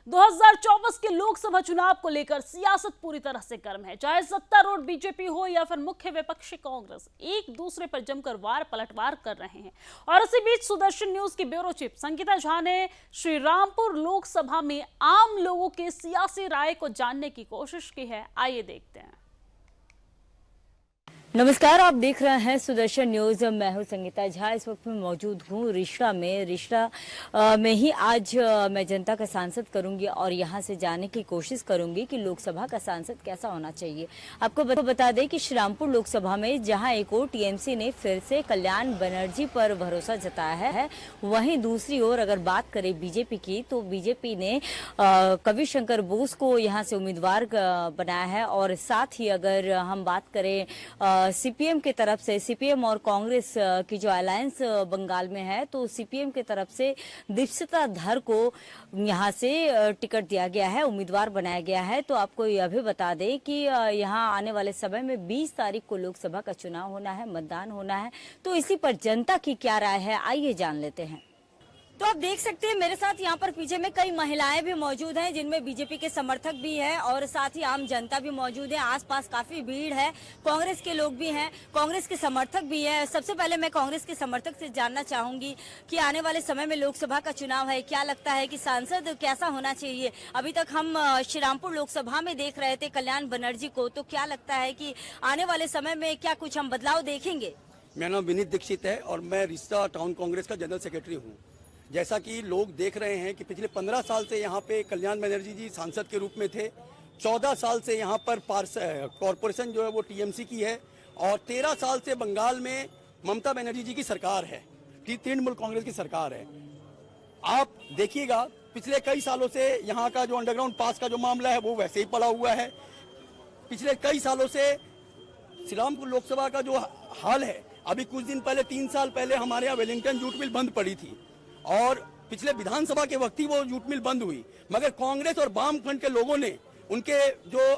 2024 के लोकसभा चुनाव को लेकर सियासत पूरी तरह से गर्म है। चाहे सत्तारूढ़ बीजेपी हो या फिर मुख्य विपक्षी कांग्रेस, एक दूसरे पर जमकर वार पलटवार कर रहे हैं। और इसी बीच सुदर्शन न्यूज की ब्यूरो चीफ संगीता झा ने श्रीरामपुर लोकसभा में आम लोगों के सियासी राय को जानने की कोशिश की है। आइए देखते हैं। नमस्कार, आप देख रहे हैं सुदर्शन न्यूज। मैं हूं संगीता झा। इस वक्त मैं मौजूद हूं रिश्ता में ही आज मैं जनता का सांसद करूंगी और यहां से जानने की कोशिश करूंगी कि लोकसभा का सांसद कैसा होना चाहिए। आपको बता दें कि श्रीरामपुर लोकसभा में जहां एक ओर टीएमसी ने फिर से कल्याण बनर्जी पर भरोसा जताया है, वहीं दूसरी ओर अगर बात करें बीजेपी की, तो बीजेपी ने कवि शंकर बोस को यहाँ से उम्मीदवार बनाया है। और साथ ही अगर हम बात करें सीपीएम की तरफ से, सीपीएम और कांग्रेस की जो अलायंस बंगाल में है, तो सीपीएम की तरफ से दीक्षिता धर को यहां से टिकट दिया गया है, उम्मीदवार बनाया गया है। तो आपको यह भी बता दें कि यहां आने वाले समय में 20 तारीख को लोकसभा का चुनाव होना है, मतदान होना है। तो इसी पर जनता की क्या राय है, आइए जान लेते हैं। तो आप देख सकते हैं मेरे साथ यहाँ पर पीछे में कई महिलाएं भी मौजूद हैं, जिनमें बीजेपी के समर्थक भी हैं और साथ ही आम जनता भी मौजूद है। आसपास काफी भीड़ है, कांग्रेस के लोग भी हैं, कांग्रेस के समर्थक भी हैं। सबसे पहले मैं कांग्रेस के समर्थक से जानना चाहूंगी कि आने वाले समय में लोकसभा का चुनाव है, क्या लगता है कि सांसद कैसा होना चाहिए? अभी तक हम श्रीरामपुर लोकसभा में देख रहे थे कल्याण बनर्जी को, तो क्या लगता है कि आने वाले समय में क्या कुछ हम बदलाव देखेंगे? मेरा नाम विनीत दीक्षित है और मैं रिश्ता टाउन कांग्रेस का जनरल सेक्रेटरी हूँ। जैसा कि लोग देख रहे हैं कि पिछले 15 साल से यहाँ पे कल्याण बनर्जी जी सांसद के रूप में थे। 14 साल से यहाँ पर कॉरपोरेशन जो है वो टीएमसी की है और 13 साल से बंगाल में ममता बनर्जी जी की सरकार है, तृणमूल कांग्रेस की सरकार है। आप देखिएगा पिछले कई सालों से यहाँ का जो अंडरग्राउंड पास का जो मामला है वो वैसे ही पड़ा हुआ है। पिछले कई सालों से श्रीरामपुर लोकसभा का जो हाल है, अभी कुछ दिन पहले 3 साल पहले हमारे यहाँ वेलिंगटन जूट मिल बंद पड़ी थी और पिछले विधानसभा के वक्त ही वो जूट मिल बंद हुई, मगर कांग्रेस और वाम फ्रंट के लोगों ने, उनके जो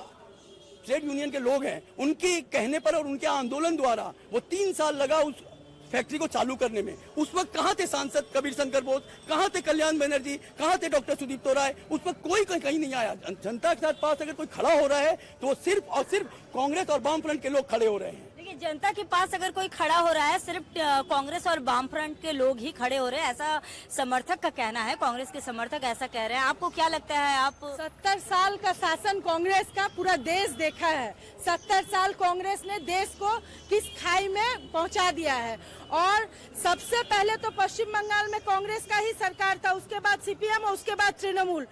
ट्रेड यूनियन के लोग हैं, उनके कहने पर और उनके आंदोलन द्वारा वो 3 साल लगा उस फैक्ट्री को चालू करने में। उस वक्त कहाँ थे सांसद कबीर शंकर बोस, कहाँ थे कल्याण बनर्जी, कहाँ थे डॉक्टर सुदीप तोराय? उस वक्त कोई कहीं नहीं आया। जनता के साथ पास अगर कोई खड़ा हो रहा है तो वो सिर्फ और सिर्फ कांग्रेस और वाम फ्रंट के लोग खड़े हो रहे हैं। देखिए, जनता के पास अगर कोई खड़ा हो रहा है, सिर्फ कांग्रेस और वाम फ्रंट के लोग ही खड़े हो रहे हैं, ऐसा समर्थक का कहना है। कांग्रेस के समर्थक ऐसा कह रहे हैं। आपको क्या लगता है? आप 70 साल का शासन कांग्रेस का पूरा देश देखा है। 70 साल कांग्रेस ने देश को किस खाई में पहुंचा दिया है। और सबसे पहले तो पश्चिम बंगाल में कांग्रेस का ही सरकार था, उसके बाद सीपीएम और उसके बाद तृणमूल।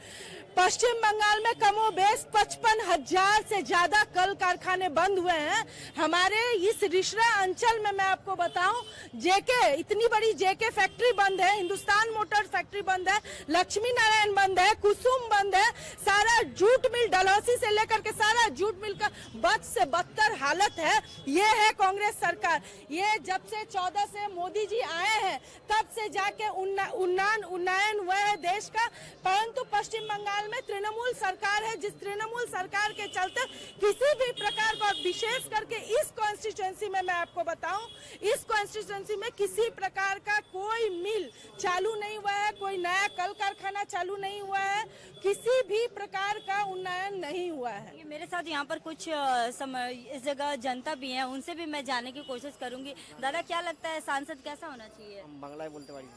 पश्चिम बंगाल में कमोबेश 55,000 से ज्यादा कल कारखाने बंद हुए हैं। हमारे इस रिश्ता अंचल में मैं आपको बताऊं, जेके, इतनी बड़ी जेके फैक्ट्री बंद है, हिंदुस्तान मोटर फैक्ट्री बंद है, लक्ष्मी नारायण बंद है, कुसुम बंद है। सारा जूट मिल, डलहौसी से लेकर के सारा जूट मिल का बद से बदतर हालत है। ये है कांग्रेस सरकार। ये जब से 14 से मोदी जी आए हैं तब से जाके उन्नयन हुआ है देश का। परंतु पश्चिम बंगाल में तृणमूल सरकार है, जिस तृणमूल सरकार के चलते किसी भी प्रकार का, विशेष करके इस कॉन्स्टिट्यूएंसी में मैं आपको बताऊं, इस कॉन्स्टिट्यूएंसी में किसी प्रकार का कोई मिल चालू नहीं हुआ है, कोई नया कल कारखाना चालू नहीं हुआ है, किसी भी प्रकार का उन्नयन नहीं हुआ है। मेरे साथ यहाँ पर कुछ इस जगह जनता भी है, उनसे भी मैं जानने की कोशिश करूंगी। दादा, क्या लगता है सांसद कैसा होना चाहिए? বাংলায় বলতে পারি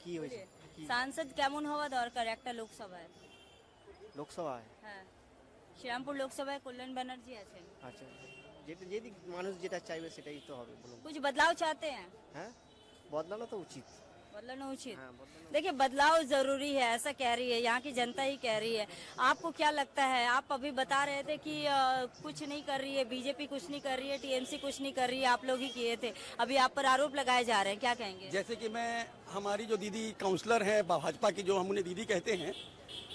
কি হয়েছে? सांसद কেমন হওয়া দরকার একটা লোকসভায়? লোকসভায় হ্যাঁ, শ্রীরামপুর লোকসভায় কল্যাণ ব্যানার্জি আছেন। আচ্ছা, যেটা যেদি মানুষ যেটা চাইবে সেটাই তো হবে। বলুন, कुछ बदलाव चाहते हैं? হ্যাঁ, বদলানো তো উচিত। बदलाना उचित। हाँ, बदलाना। देखिए, बदलाव जरूरी है, ऐसा कह रही है यहाँ की जनता ही कह रही है। आपको क्या लगता है? आप अभी बता रहे थे कि कुछ नहीं कर रही है बीजेपी, कुछ नहीं कर रही है टीएमसी, कुछ नहीं कर रही है, आप लोग ही किए थे। अभी आप पर आरोप लगाए जा रहे हैं, क्या कहेंगे? जैसे कि मैं, हमारी जो दीदी काउंसलर है भाजपा की, जो हम उन्हें दीदी कहते हैं,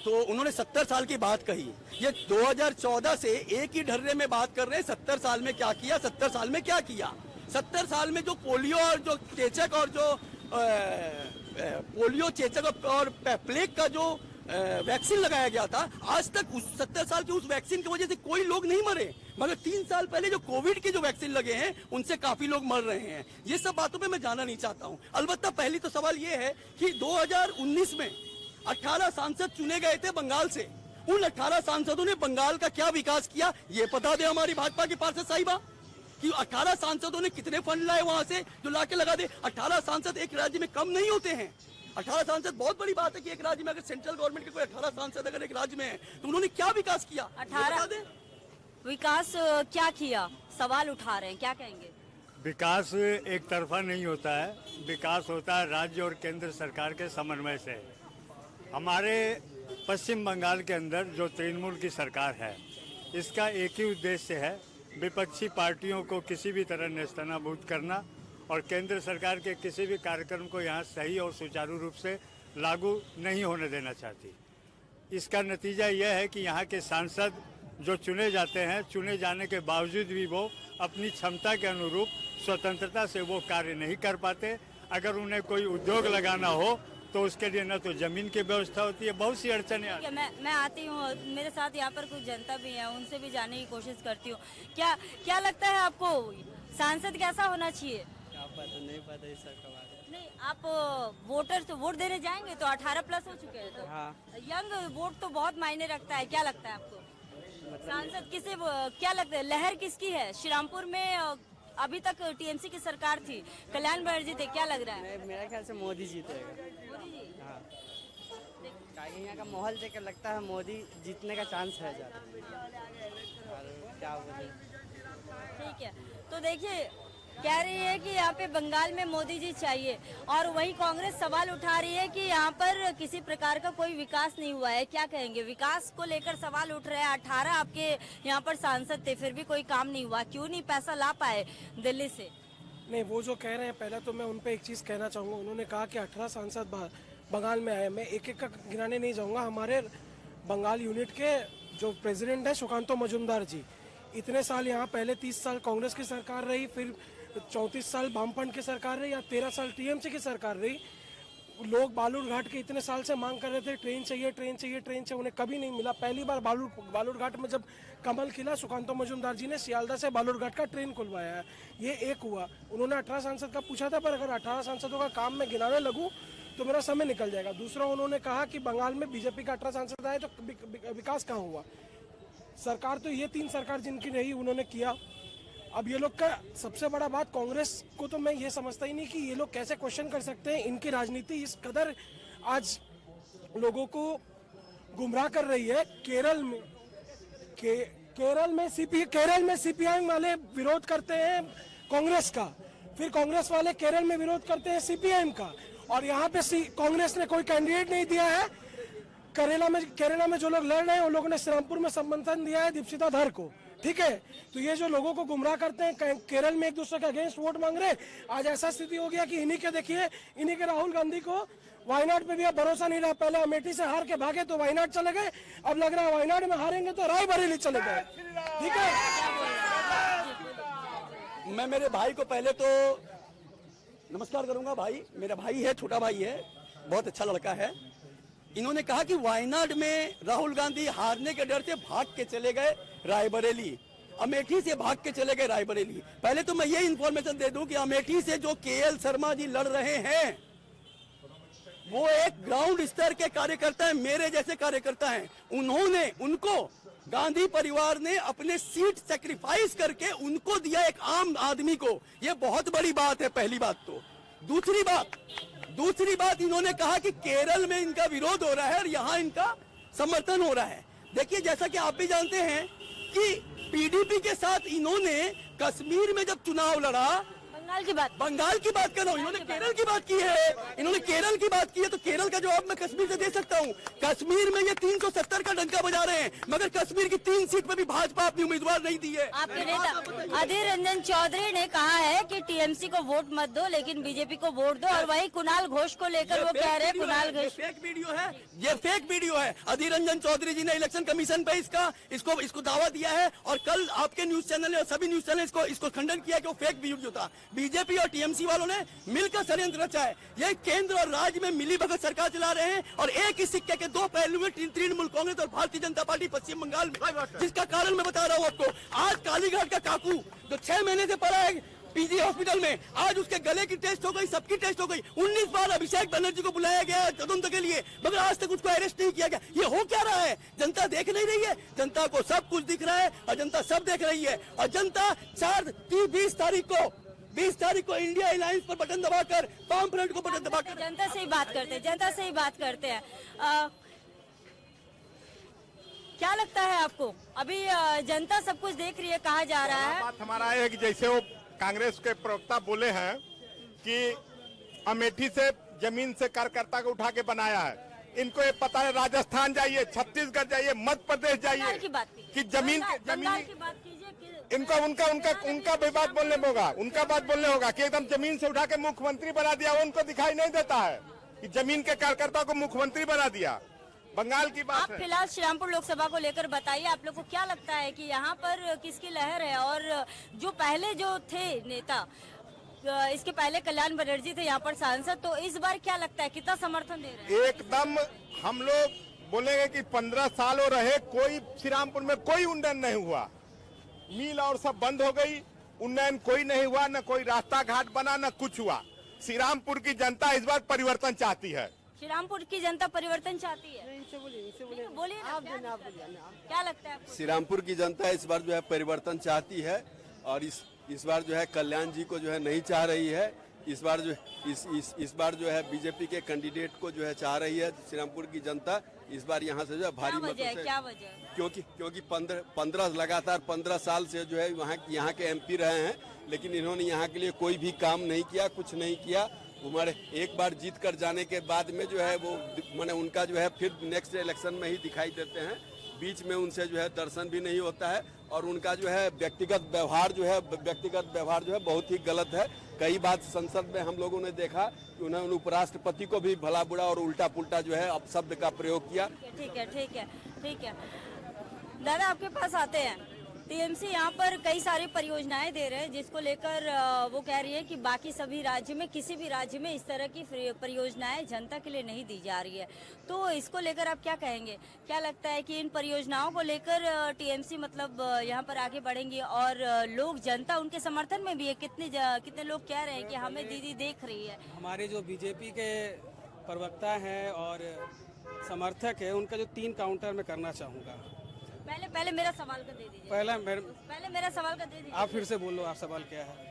तो उन्होंने 70 साल की बात कही। ये 2014 से एक ही ढर्रे में बात कर रहे हैं, 70 साल में क्या किया, 70 साल में क्या किया। 70 साल में जो पोलियो और जो चेचक और जो पोलियो, चेचक और प्लेग का जो वैक्सीन लगाया गया था, आज तक उस 70 साल की उस वैक्सीन की वजह से कोई लोग नहीं मरे। मगर 3 साल पहले जो कोविड के जो वैक्सीन लगे हैं उनसे काफी लोग मर रहे हैं। ये सब बातों पे मैं जाना नहीं चाहता हूँ। अलबत्ता पहली तो सवाल ये है कि 2019 में 18 सांसद चुने गए थे बंगाल से। उन 18 सांसदों ने बंगाल का क्या विकास किया ये बता दे हमारी भाजपा की पार्षद साहिबा कि 18 सांसदों ने कितने फंड लाए वहां से जो लाके लगा दे। 18 सांसद एक राज्य में कम नहीं होते हैं। 18 सांसद बहुत बड़ी बात है कि एक राज्य में अगर सेंट्रल गवर्नमेंट के कोई 18 सांसद अगर एक राज्य में है तो उन्होंने क्या विकास किया 18 विकास क्या किया, सवाल उठा रहे हैं, क्या कहेंगे? विकास एक तरफा नहीं होता है, विकास होता है राज्य और केंद्र सरकार के समन्वय से। हमारे पश्चिम बंगाल के अंदर जो तृणमूल की सरकार है इसका एक ही उद्देश्य है, विपक्षी पार्टियों को किसी भी तरह नेस्तनाबूद करना और केंद्र सरकार के किसी भी कार्यक्रम को यहाँ सही और सुचारू रूप से लागू नहीं होने देना चाहती। इसका नतीजा यह है कि यहाँ के सांसद जो चुने जाते हैं, चुने जाने के बावजूद भी वो अपनी क्षमता के अनुरूप स्वतंत्रता से वो कार्य नहीं कर पाते। अगर उन्हें कोई उद्योग लगाना हो तो उसके लिए न तो जमीन की व्यवस्था होती है, बहुत सी अड़चनें आती हैं। मैं आती हूँ, मेरे साथ यहाँ पर कुछ जनता भी है, उनसे भी जानने की कोशिश करती हूँ। क्या लगता है आपको सांसद कैसा होना चाहिए? नहीं पता इस सब का बारे में। नहीं, आप वोटर तो वोट देने जाएंगे तो 18 प्लस हो चुके हैं, तो हाँ। यंग वोट तो बहुत मायने रखता है। क्या लगता है आपको सांसद किसे, क्या लगता है लहर किसकी है? श्रीरामपुर में अभी तक टीएमसी की सरकार थी, कल्याण बनर्जी थे, क्या लग रहा है? मेरा ख्याल से मोदी जीतेगा। मोदी जी? हाँ, यहाँ का माहौल देखकर लगता है मोदी जीतने का चांस है ज़्यादा। और क्या बोले, ठीक है, तो देखिए कह रही है कि यहाँ पे बंगाल में मोदी जी चाहिए और वही कांग्रेस सवाल उठा रही है कि यहाँ पर किसी प्रकार का कोई विकास नहीं हुआ है। क्या कहेंगे, विकास को लेकर सवाल उठ रहे हैं। 18 आपके यहाँ पर सांसद थे, फिर भी कोई काम नहीं हुआ, क्यों नहीं पैसा ला पाए दिल्ली से? नहीं, वो जो कह रहे हैं, पहले तो मैं उन पे एक चीज़ कहना चाहूँगा। उन्होंने कहा कि 18 सांसद बंगाल में आए। मैं एक एक का गिनाने नहीं जाऊँगा। हमारे बंगाल यूनिट के जो प्रेसिडेंट है सुकांतो मजुमदार जी, इतने साल यहाँ, पहले 30 साल कांग्रेस की सरकार रही, फिर 34 साल वामफ्रंट की सरकार रही, या 13 साल टीएमसी की सरकार रही। लोग बालूरघाट के इतने साल से मांग कर रहे थे ट्रेन चाहिए, ट्रेन चाहिए, ट्रेन चाहिए, उन्हें कभी नहीं मिला। पहली बार बालूरघाट में जब कमल खिला, सुकांतो मजुमदार जी ने सियालदह से बालूरघाट का ट्रेन खुलवाया है। ये एक हुआ। उन्होंने 18 सांसद का पूछा था, पर अगर 18 सांसदों का काम मैं गिनाने लगूँ तो मेरा समय निकल जाएगा। दूसरा, उन्होंने कहा कि बंगाल में बीजेपी का 18 सांसद आए तो विकास कहाँ हुआ? सरकार तो ये 3 सरकार जिनकी रही उन्होंने किया। अब ये लोग का सबसे बड़ा बात, कांग्रेस को तो मैं ये समझता ही नहीं कि ये लोग कैसे क्वेश्चन कर सकते हैं। इनकी राजनीति इस कदर आज लोगों को गुमराह कर रही है। केरल में सीपीआई वाले विरोध करते हैं कांग्रेस का, फिर कांग्रेस वाले केरल में विरोध करते हैं सीपीआईएम का, और यहाँ पे कांग्रेस ने कोई कैंडिडेट नहीं दिया है। केरला में जो लोग लड़ रहे हैं उन लोगों ने श्रीरामपुर में समर्थन दिया है दीपशिता धर को। ठीक है, तो ये जो लोगों को गुमराह करते हैं, केरल में एक दूसरे के अगेंस्ट वोट मांग रहे हैं। आज ऐसा स्थिति हो गया कि इन्हीं के राहुल गांधी को वायनाड पे भी अब भरोसा नहीं रहा। पहले अमेठी से हार के भागे तो वायनाड चले गए, अब लग रहा है वायनाड में हारेंगे तो रायबरेली चले गए। ठीक है, मैं मेरे भाई को पहले तो नमस्कार करूंगा। भाई मेरा भाई है, छोटा भाई है, बहुत अच्छा लड़का है। इन्होंने कहा कि वायनाड में राहुल गांधी हारने के डर से भाग के चले गए रायबरेली, अमेठी से भाग के चले गए रायबरेली। पहले तो मैं ये इन्फॉर्मेशन दे दूं कि अमेठी से जो केएल शर्मा जी लड़ रहे हैं वो एक ग्राउंड स्तर के कार्यकर्ता हैं, मेरे जैसे कार्यकर्ता हैं। उनको गांधी परिवार ने अपने सीट सेक्रीफाइस करके उनको दिया, एक आम आदमी को। ये बहुत बड़ी बात है, पहली बात तो। दूसरी बात इन्होंने कहा कि केरल में इनका विरोध हो रहा है और यहाँ इनका समर्थन हो रहा है। देखिए, जैसा कि आप भी जानते हैं कि पीडीपी के साथ इन्होंने कश्मीर में जब चुनाव लड़ा, बंगाल की बात कर रहा हूँ, इन्होंने केरल की बात की है। इन्होंने केरल की बात की है, तो केरल का जवाब मैं कश्मीर से दे सकता हूँ। कश्मीर में ये 370 का डंका बजा रहे हैं, मगर कश्मीर की 3 सीट पे भी भाजपा अपनी उम्मीदवार नहीं दी है। आपके नेता अधीर रंजन चौधरी ने कहा है कि टीएमसी को वोट मत दो, लेकिन बीजेपी को वोट दो। और वही कुणाल घोष को लेकर वो कह रहे हैं, कुणाल घोष फेक वीडियो है, ये फेक वीडियो है। अधीर रंजन चौधरी जी ने इलेक्शन कमीशन पे इसको दावा दिया है, और कल आपके न्यूज चैनल और सभी न्यूज चैनल इसको खंडन किया कि वो फेक वीडियो था। बीजेपी और टीएमसी वालों ने मिलकर षड्यंत्र रचा है। ये केंद्र और राज्य में मिलीभगत सरकार चला रहे हैं, और एक ही सिक्के के 2 पहलू में तृणमूल कांग्रेस और भारतीय जनता पार्टी पश्चिम बंगाल में। जिसका कारण मैं बता रहा हूँ आपको। आज कालीघाट का काकू जो 6 महीने से पड़ा है पीजी हॉस्पिटल में। आज उसके गले की टेस्ट हो गई, सबकी टेस्ट हो गई। 19 बार अभिषेक बनर्जी को बुलाया गया तदंत के लिए, मगर आज तक उसको अरेस्ट नहीं किया गया। ये हो क्या रहा है? जनता देख नहीं रही है? जनता को सब कुछ दिख रहा है और जनता सब देख रही है। और जनता 20 तारीख को इंडिया अलायंस पर बटन दबाकर, वाम फ्रंट को बटन दबाकर जनता से ही बात करते हैं, जनता से ही बात करते हैं। क्या लगता है आपको? अभी जनता सब कुछ देख रही है, कहा जा रहा है। बात हमारा है कि जैसे वो कांग्रेस के प्रवक्ता बोले हैं कि अमेठी से जमीन से कार्यकर्ता को उठा के बनाया है, इनको ये पता है। राजस्थान जाइए, छत्तीसगढ़ जाइए, मध्य प्रदेश जाइए की बात कि जमीन की बात कीजिए उनका भी बात बोलने होगा, उनका बात बोलने होगा कि एकदम जमीन से उठा के मुख्यमंत्री बना दिया। वो उनको दिखाई नहीं देता है कि जमीन के कार्यकर्ता को मुख्यमंत्री बना दिया। बंगाल की बात आप फिलहाल श्रीरामपुर लोकसभा को लेकर बताइए, आप लोग को क्या लगता है कि यहाँ पर किसकी लहर है? और जो पहले जो थे नेता, इसके पहले कल्याण बनर्जी थे यहाँ पर सांसद, तो इस बार क्या लगता है कितना समर्थन दे रहे हैं? एकदम हम लोग बोलेंगे कि 15 साल हो रहे, कोई श्रीरामपुर में कोई उन्नयन नहीं हुआ। मिल और सब बंद हो गई, उन्नयन कोई नहीं हुआ, न कोई रास्ता घाट बना, न कुछ हुआ। श्रीरामपुर की जनता इस बार परिवर्तन चाहती है। श्रीरामपुर की जनता परिवर्तन चाहती है। बोलिए ना, क्या लगता है आपको? श्रीरामपुर की जनता इस बार जो है परिवर्तन चाहती है और इस बार जो है कल्याण जी को जो है नहीं चाह रही है। इस बार जो है बीजेपी के कैंडिडेट को जो है चाह रही है श्रीरामपुर की जनता। इस बार यहाँ से जो है भारी मतों से, क्या वजह? क्योंकि 15 साल से जो है यहाँ के एमपी रहे हैं, लेकिन इन्होंने यहाँ के लिए कोई भी काम नहीं किया, कुछ नहीं किया। हमारे एक बार जीत कर जाने के बाद में जो है वो माने उनका जो है फिर नेक्स्ट इलेक्शन में ही दिखाई देते हैं। बीच में उनसे जो है दर्शन भी नहीं होता है और उनका जो है व्यक्तिगत व्यवहार जो है बहुत ही गलत है। कई बार संसद में हम लोगों ने देखा कि उन्होंने उपराष्ट्रपति को भी भला बुरा और उल्टा पुल्टा जो है अपशब्द का प्रयोग किया। ठीक है। दादा आपके पास आते हैं। टीएमसी यहाँ पर कई सारी परियोजनाएं दे रहे हैं, जिसको लेकर वो कह रही है कि बाकी सभी राज्य में, किसी भी राज्य में इस तरह की परियोजनाएं जनता के लिए नहीं दी जा रही है। तो इसको लेकर आप क्या कहेंगे? क्या लगता है कि इन परियोजनाओं को लेकर टीएमसी मतलब यहाँ पर आगे बढ़ेंगी और लोग, जनता उनके समर्थन में भी है? कितने लोग कह रहे हैं कि हमें दीदी देख रही है? हमारे जो बीजेपी के प्रवक्ता हैं और समर्थक है, उनका जो 3 काउंटर में करना चाहूँगा। पहले मेरा सवाल का दे दीजिए। पहले मेरा सवाल का दे दीजिए। आप फिर से बोलो, आप सवाल क्या है?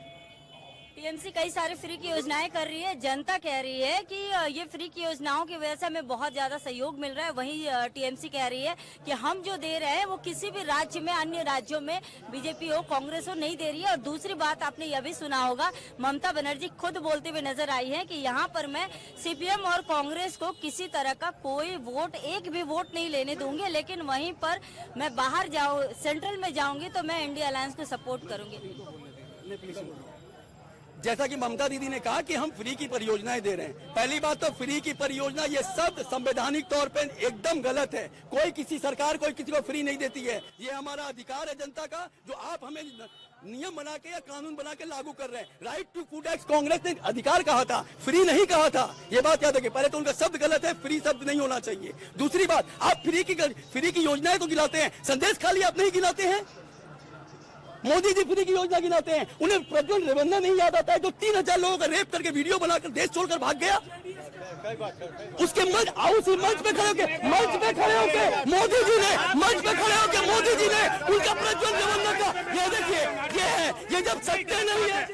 टीएमसी कई सारी फ्री की योजनाएं कर रही है, जनता कह रही है कि ये फ्री की योजनाओं की वजह से हमें बहुत ज्यादा सहयोग मिल रहा है। वहीं टीएमसी कह रही है कि हम जो दे रहे हैं वो किसी भी राज्य में, अन्य राज्यों में बीजेपी हो, कांग्रेस हो, नहीं दे रही है। और दूसरी बात आपने यह भी सुना होगा, ममता बनर्जी खुद बोलते हुए नजर आई है कि यहाँ पर मैं सीपीएम और कांग्रेस को किसी तरह का कोई वोट, एक भी वोट नहीं लेने दूंगी, लेकिन वहीं पर मैं बाहर सेंट्रल में जाऊंगी तो मैं इंडिया अलायंस को सपोर्ट करूंगी। जैसा कि ममता दीदी ने कहा कि हम फ्री की परियोजनाएं दे रहे हैं। पहली बात तो फ्री की परियोजना, ये सब संवैधानिक तौर पे एकदम गलत है। कोई किसी सरकार कोई किसी को फ्री नहीं देती है। ये हमारा अधिकार है जनता का, जो आप हमें नियम बना के या कानून बना के लागू कर रहे हैं। Right to food act Congress ने अधिकार कहा था, फ्री नहीं कहा था। ये बात याद रखिए। पहले तो उनका शब्द गलत है, फ्री शब्द नहीं होना चाहिए। दूसरी बात, आप फ्री की योजनाएं तो गिनाते हैं, संदेश खाली आप नहीं गिनाते हैं। मोदी जी फ्री की योजना गिनाते हैं, उन्हें प्रज्वल रेवन्ना नहीं याद आता है जो 3000 लोगों का रेप करके वीडियो बनाकर देश छोड़कर भाग गया। उसके उसी मंच पे खड़े होके मोदी जी ने उनका प्रज्वल रेवन्ना का, ये देखिए, ये है, ये जब सत्य नहीं है,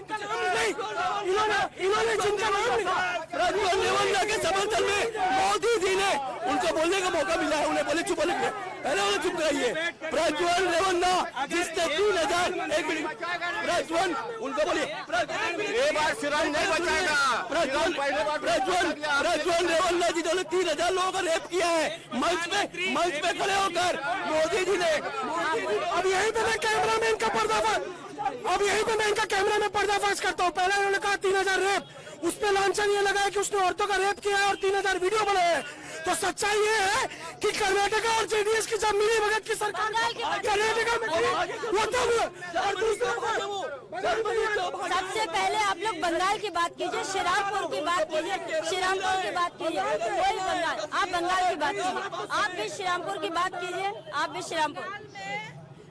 इन्होंने चिंता नहीं लिखा। प्रज्वल रेवन्ना के समर्थन में मोदी जी ने, उनको बोलने का मौका मिला है, उन्हें बोले चुप रहिए, पहले उन्हें चुप कराइए। प्रज्वल रेवन्ना जिसने 3000, एक मिनट, प्रज्वल उनको बोलिए, प्रज्वल रेवन्ना जी ने 3000 लोगों का रेप किया है मंच पे खड़े होकर मोदी जी ने। अब यहीं पे मैं कैमरा में इनका पर्दाफाश करता हूँ। पहले उन्होंने कहा 3000 रेप, उस पे लांछन ये लगाया कि उसने औरतों का रेप किया है और 3000 वीडियो बनाए हैं। तो सच्चाई ये है कि कर्नाटका और जेडीएस की जब मिली भगत की सरकार कर्नाटका में, वो तो सबसे पहले आप लोग बंगाल की बात कीजिए, श्रीरामपुर की बात कीजिए, वही बंगाल, आप बंगाल की बात कीजिए, आप भी श्रीरामपुर की बात कीजिए, आप भी श्रीरामपुर।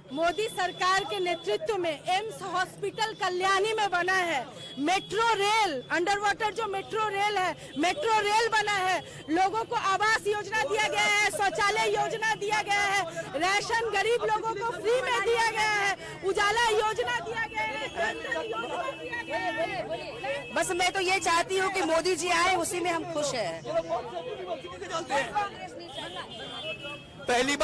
मोदी सरकार के नेतृत्व में एम्स हॉस्पिटल कल्याणी में बना है, मेट्रो रेल, अंडर वाटर जो मेट्रो रेल है, मेट्रो रेल बना है, लोगों को आवास योजना दिया गया है, शौचालय योजना दिया गया है, राशन गरीब लोगों को फ्री में दिया गया है, उजाला योजना दिया गया है। बस मैं तो ये चाहती हूँ कि मोदी जी आए, उसी में हम खुश हैं। पहली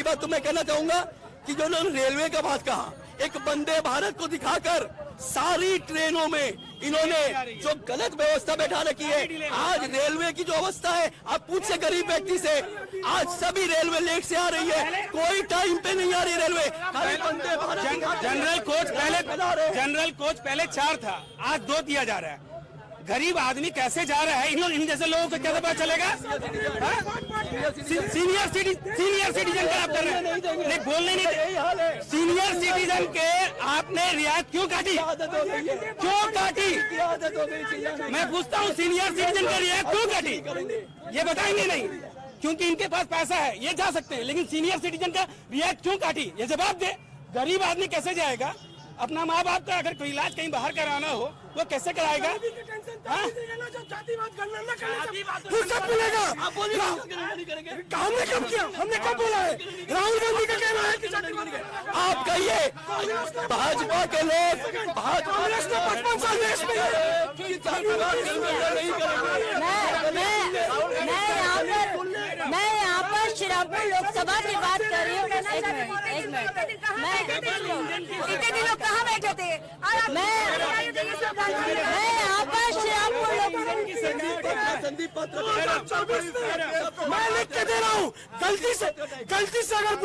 बात तो मैं कहना चाहूंगा कि जो लोग रेलवे का बात कहा, एक वंदे भारत को दिखाकर सारी ट्रेनों में इन्होंने जो गलत व्यवस्था बैठा रखी है। आज रेलवे की जो अवस्था है, आप पूछ से गरीब व्यक्ति से, आज सभी रेलवे लेट से आ रही है, कोई टाइम पे नहीं आ रही railway. Vande Bharat general coach पहले 4 था, आज 2 दिया जा रहा है। गरीब आदमी कैसे जा रहा है, इन जैसे लोगों को कैसे पता चलेगा? सीनियर सिटीजन का आप कर रहे हैं, नहीं बोलने नहीं। सीनियर सिटीजन के आपने रियायत क्यों काटी? क्यों काटी? मैं पूछता हूँ, सीनियर सिटीजन का रियायत क्यों काटी? ये बताएंगे नहीं, क्योंकि इनके पास पैसा है, ये जा सकते हैं, लेकिन सीनियर सिटीजन का रियायत क्यों काटी? ये जवाब दे। गरीब आदमी कैसे जाएगा? अपना माँ बाप का अगर कोई इलाज कहीं बाहर कराना हो, वो कैसे कराएगा? हमने कब किया? हमने कब बोला है? राहुल गांधी का कहना है कि आप कहिए, भाजपा के लोग, कांग्रेस ने 55 साल देश में मैं यहाँ पर श्रीरामपुर लोकसभा की बात कर रही हूँ। एक मिनट, इतने दिनों कहाँ बैठे थे? मैं यहाँ पर श्रीरामपुर मैं लिख के दे रहा हूँ, गलती से अगर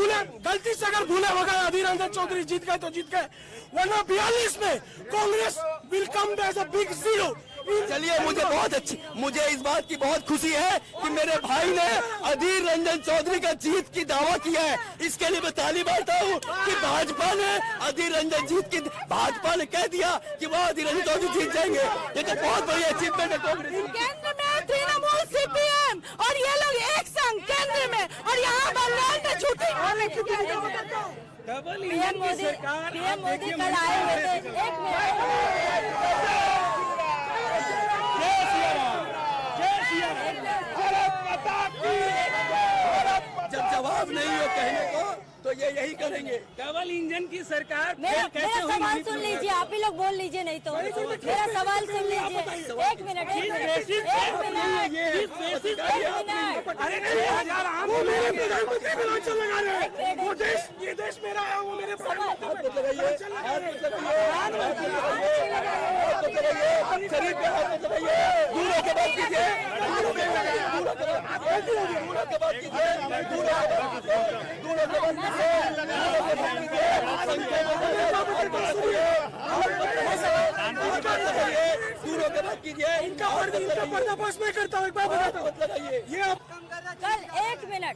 भूले वगैरह अधीर रंजन चौधरी जीत गए तो जीत गए, वरना 42 में Congress will come as a big zero. चलिए, मुझे इस बात की बहुत खुशी है कि मेरे भाई ने अधीर रंजन चौधरी का जीत की दावा किया है। इसके लिए मैं ताली मारता हूँ कि भाजपा ने अधीर रंजन भाजपा ने कह दिया कि वह अधीर रंजन चौधरी जीत जाएंगे। ये तो बहुत बड़ी अचीवमेंट है कांग्रेस। केंद्र में तृणमूल सीपीएम और ये लोग एक संग केंद्र में, और यहाँ बंगाल में छुट्टी। पीएम मोदी कल आए हुए थे। एक मिनट, जब जवाब नहीं हो कहने को तो ये यही करेंगे। डबल इंजन की सरकार मेरा सवाल सुन लीजिए, आप ही लोग बोल लीजिए, नहीं तो मेरा सवाल सुन लीजिए। एक मिनट, अरे 6000 आम वो मेरे प्रधानमंत्री पे लांछन लगा रहे हैं। वो देश, ये देश मेरा है, वो मेरे प्रधानमंत्री पे लांछन लगा रहे हैं। दूरों के बात कीजिए, इनका पर्दाफाश मैं करता हूँ, एक बात बताता हूँ। ये कल एक मिनट,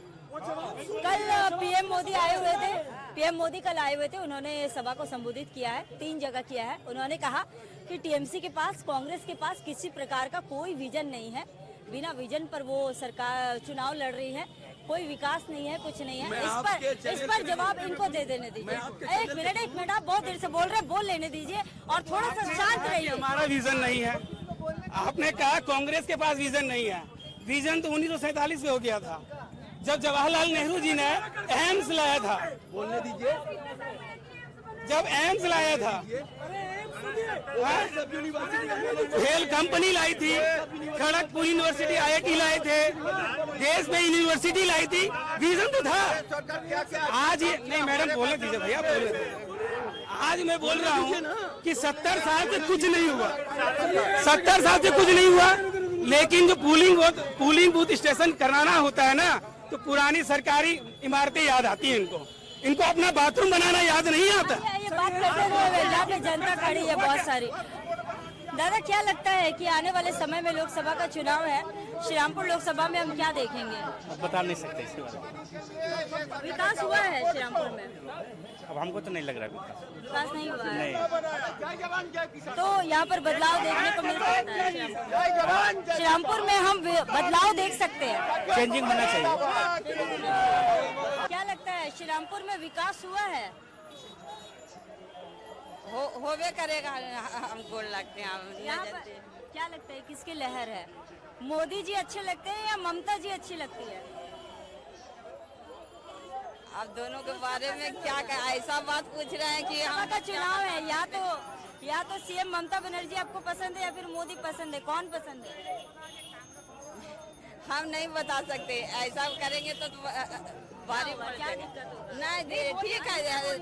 कल पीएम मोदी आए हुए थे। पीएम मोदी कल आए हुए थे, उन्होंने सभा को संबोधित किया है, 3 जगह किया है। उन्होंने कहा कि टीएमसी के पास, कांग्रेस के पास किसी प्रकार का कोई विजन नहीं है, बिना विजन पर वो सरकार चुनाव लड़ रही है, कोई विकास नहीं है, कुछ नहीं है। इस पर जवाब इनको दे देने दीजिए। एक मिनट, आप बहुत देर से बोल रहे हैं, बोल लेने दीजिए और थोड़ा सा शांत रहिए। हमारा विजन नहीं है। आपने कहा कांग्रेस के पास विजन नहीं है। विजन तो 1947 में हो गया था, जब जवाहरलाल नेहरू जी ने एम्स लाया था। बोलने दीजिए। जब एम्स लाया था, हेल कंपनी लाई थी, खड़गपुर यूनिवर्सिटी, IIT लाए थे, देश में यूनिवर्सिटी लाई थी, विजन तो था। आज ये नहीं, मैडम बोलने दीजिए भैया, बोलने दीजिए। आज मैं बोल रहा हूँ कि 70 साल से कुछ नहीं हुआ, 70 साल से कुछ नहीं हुआ, लेकिन जो पूलिंग बूथ स्टेशन कराना होता है ना, तो पुरानी सरकारी इमारतें याद आती हैं इनको अपना बाथरूम बनाना याद नहीं आता। ये बात करते हुए यहाँ पे जनता खड़ी है बहुत सारी। दादा, क्या लगता है कि आने वाले समय में लोकसभा का चुनाव है, श्रीरामपुर लोकसभा में हम क्या देखेंगे? बता नहीं सकते इसके बारे में। विकास हुआ है श्रीरामपुर में? अब हमको तो नहीं लग रहा विकास नहीं हुआ है, तो यहाँ पर बदलाव देखने को मिल सकता है। श्रीरामपुर में हम बदलाव देख सकते हैं, चेंजिंग होना चाहिए। क्या लगता है श्रीरामपुर श्रीरामपुर में विकास हुआ है? होवे करेगा, हमको लगते हैं। यहाँ पर क्या लगता है किसकी लहर है? मोदी जी अच्छे लगते हैं या ममता जी अच्छी लगती है? अब दोनों के बारे में क्या ऐसा बात पूछ रहे हैं कि यहाँ का चुनाव है, या तो सीएम ममता बनर्जी आपको पसंद है या फिर मोदी पसंद है, कौन पसंद है? हम नहीं बता सकते, ऐसा करेंगे तो भारी पड़ जाएगा। नहीं, ठीक है,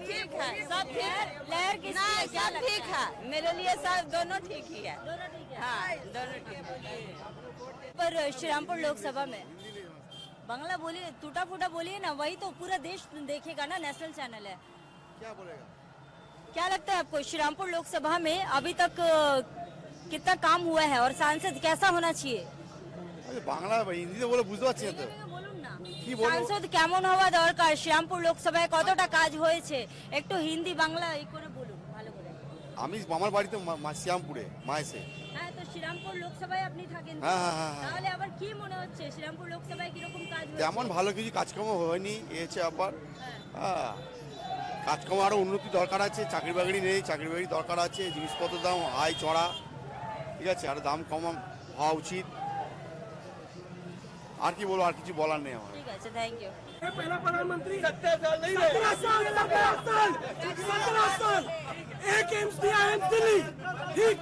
ठीक है, सब ठीक है। लहर किसकी है? नहीं, सब ठीक है, मेरे लिए सब दोनों ठीक ही है। हाँ, दोनों ठीक है। पर श्रीरामपुर लोकसभा में बांग्ला बोलिए, टूटा फूटा बोलिए ना, वही तो पूरा देश देखेगा ना, नेशनल चैनल है। क्या बोलेगा? क्या लगता है आपको श्रीरामपुर लोकसभा में अभी तक कितना काम हुआ है और सांसद कैसा होना चाहिए? বাংলা হিন্দিতে বলে বুঝতে পারছি না তো কি বলবো। সাংসদ কেমন হওয়া দরকার? শ্রীরামপুর লোকসভায় কতটা কাজ হয়েছে একটু হিন্দি বাংলা এই করে বলুন ভালো করে। আমি আমার বাড়িতে শ্রীরামপুরে মায়েসে। হ্যাঁ, তো শ্রীরামপুর লোকসভায় আপনি থাকেন, তাহলে আবার কি মনে হচ্ছে শ্রীরামপুর লোকসভায় কিরকম কাজ হয়েছে? তেমন ভালো কিছু কাজকর্ম হয়নি, এসে আবার কাজকর্ম আরো উন্নতি দরকার আছে। চাকরি বাকরি নেই, চাকরি বাকরি দরকার আছে। জিনিসপত্রের দাম হাই চড়া, ঠিক আছে, আর দাম কম হওয়া উচিত। আর কি বলবো, আর কিছু বলার নেই আমার। ঠিক আছে, থ্যাংক ইউ। पहला प्रधानमंत्री 17 साल नहीं रहे, 17 साल एक एम्स दिया है दिल्ली, ठीक।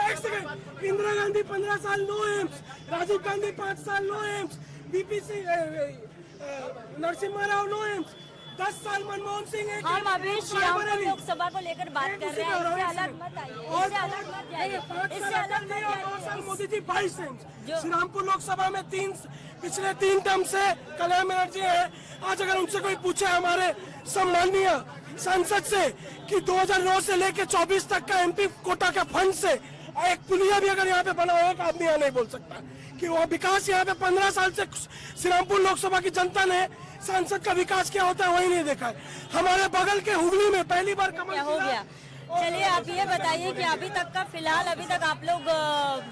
एक सेकंड, इंदिरा गांधी 15 साल नो एम्स, राजीव गांधी 5 साल no AIIMS, BPC Narasimha Rao no AIIMS, 10 साल मनमोहन सिंह। हम अभी श्रीरामपुर लोकसभा को लेकर बात कर रहे हैं, इससे अलग मत आइए, इससे अलग मत जाइए, इससे अलग मत जाइए। 2 साल मोदी जी 22 एम्स। श्रीरामपुर लोकसभा में पिछले 3 टर्म से कल्याण बनर्जी है। आज अगर उनसे कोई पूछे हमारे सम्माननीय सांसद से कि 2009 से लेकर 24 तक का एमपी कोटा का फंड से एक पुलिया भी अगर यहाँ पे बना हो, एक आदमी यहाँ नहीं बोल सकता कि वो विकास यहाँ पे 15 साल से श्रीरामपुर लोकसभा की जनता ने सांसद का विकास क्या होता है वही नहीं देखा है। हमारे बगल के हुगली में पहली बार कमल हो गया। चलिए आप ये बताइए कि अभी तक का फिलहाल अभी तक आप लोग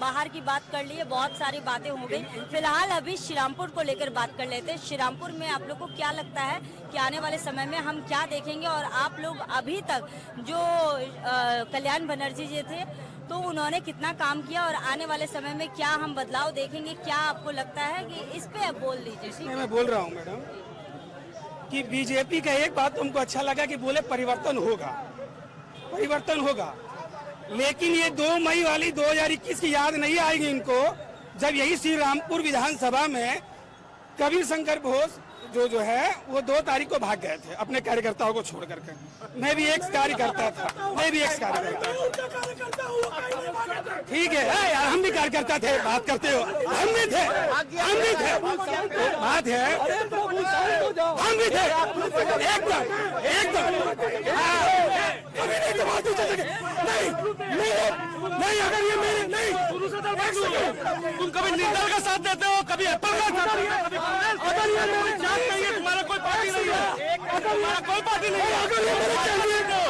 बाहर की बात कर लिए, बहुत सारी बातें हो गई, फिलहाल अभी श्रीरामपुर को लेकर बात कर लेते हैं। श्रीरामपुर में आप लोग को क्या लगता है कि आने वाले समय में हम क्या देखेंगे? और आप लोग अभी तक जो कल्याण बनर्जी जी थे तो उन्होंने कितना काम किया और आने वाले समय में क्या हम बदलाव देखेंगे, क्या आपको लगता है कि इस पे आप बोल दीजिए। मैं बोल रहा हूँ मैडम कि बीजेपी का एक बात हमको अच्छा लगा कि बोले परिवर्तन होगा, परिवर्तन होगा, लेकिन ये 2 मई वाली 2021 की याद नहीं आएगी इनको, जब यही श्रीरामपुर विधानसभा में कबीर शंकर घोष जो है वो 2 तारीख को भाग गए थे अपने कार्यकर्ताओं को छोड़ करके। मैं भी एक कार्यकर्ता था, मैं भी एक कार्यकर्ता था, ठीक है यार, हम भी कार्यकर्ता थे, बात करते हो, हम भी थे, बात है, हम भी थे, एकदम नहीं, अगर ये मेरे नहीं, तुम कभी निर्दल का साथ देते हो, कभी एप्पल का साथ देते हो, अगर ये मेरे जात नहीं है, तुम्हारा कोई पार्टी नहीं है, तुम्हारा कोई पार्टी नहीं है, अगर ये मेरे कैंडिडेट हो,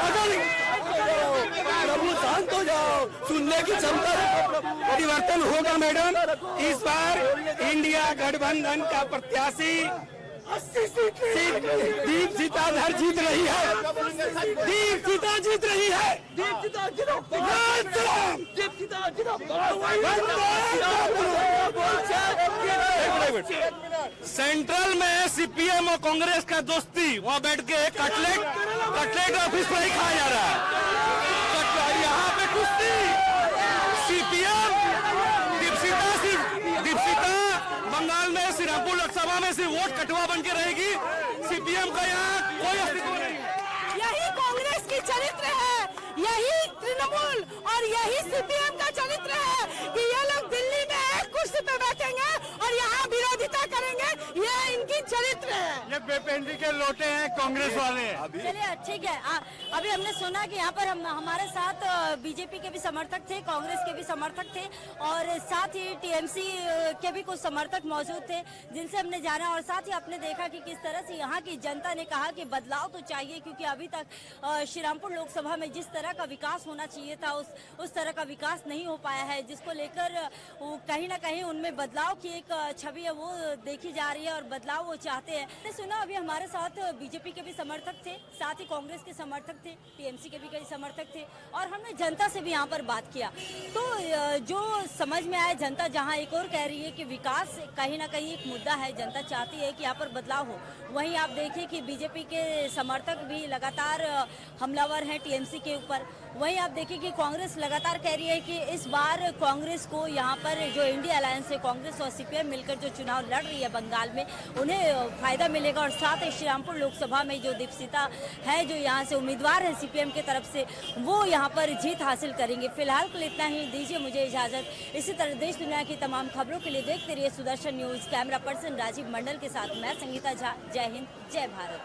अगर प्रभु शांत हो जाओ, सुनने की क्षमता, परिवर्तन होगा मैडम। इस बार इंडिया गठबंधन का प्रत्याशी 80 सीट दीप सीताधर जीत रही है, दीप सीता जीत रही है, सेंट्रल में सीपीएम और कांग्रेस का दोस्ती, वहाँ बैठ के कटलेट ऑफिस पर ही खाया जा रहा है। यहाँ पे कुश्ती सीपीएम दीपसीता बंगाल में श्रीरामपुर लोकसभा में सिर्फ वोट कटवा बन के रहेगी, सीपीएम का यहाँ कोई अस्तित्व नहीं। यही कांग्रेस की चरित्र है, यही तृणमूल और यही सीपीएम का चरित्र है कि ये लोग दिल्ली में एक कुर्सी पे बैठेंगे और यहाँ विरोधिता करेंगे, ये इनकी चरित्र है। ये बेपेंदी के लोटे हैं कांग्रेस वाले। चलिए ठीक है। अभी हमने सुना कि यहाँ पर हमारे साथ बीजेपी के भी समर्थक थे, कांग्रेस के भी समर्थक थे और साथ ही टीएमसी के भी कुछ समर्थक मौजूद थे जिनसे हमने जाना, और साथ ही आपने देखा कि किस तरह से यहाँ की जनता ने कहा कि बदलाव तो चाहिए, क्योंकि अभी तक श्रीरामपुर लोकसभा में जिस तरह का विकास होना चाहिए था उस तरह का विकास नहीं हो पाया है, जिसको लेकर कहीं ना कहीं उनमें बदलाव की एक छवि है वो देखी जा रही है और बदलाव वो चाहते हैं। मैंने सुना अभी हमारे साथ बीजेपी के भी समर्थक थे, साथ ही कांग्रेस के समर्थक थे, टीएमसी के भी कई समर्थक थे और हमने जनता से भी यहाँ पर बात किया। तो जो समझ में आया, जनता जहाँ एक और कह रही है कि विकास कहीं ना कहीं एक मुद्दा है, जनता चाहती है कि यहाँ पर बदलाव हो। वहीं आप देखें कि बीजेपी के समर्थक भी लगातार हमलावर हैं टीएमसी के ऊपर। वहीं आप देखिए कि कांग्रेस लगातार कह रही है कि इस बार कांग्रेस को यहाँ पर जो इंडिया अलायंस है, कांग्रेस और सीपीएम मिलकर जो चुनाव लड़ रही है बंगाल में, उन्हें फायदा मिलेगा। और साथ ही श्रीरामपुर लोकसभा में जो दीपशिता है, जो यहाँ से उम्मीदवार है सीपीएम की तरफ से, वो यहाँ पर जीत हासिल करेंगे। फिलहाल के लिए इतना ही, दीजिए मुझे इजाजत। इसी तरह देश दुनिया की तमाम खबरों के लिए देखते रहिए Sudarshan news. Camera person Rajiv Mandal के साथ मैं संगीता झा। जय हिंद, जय भारत।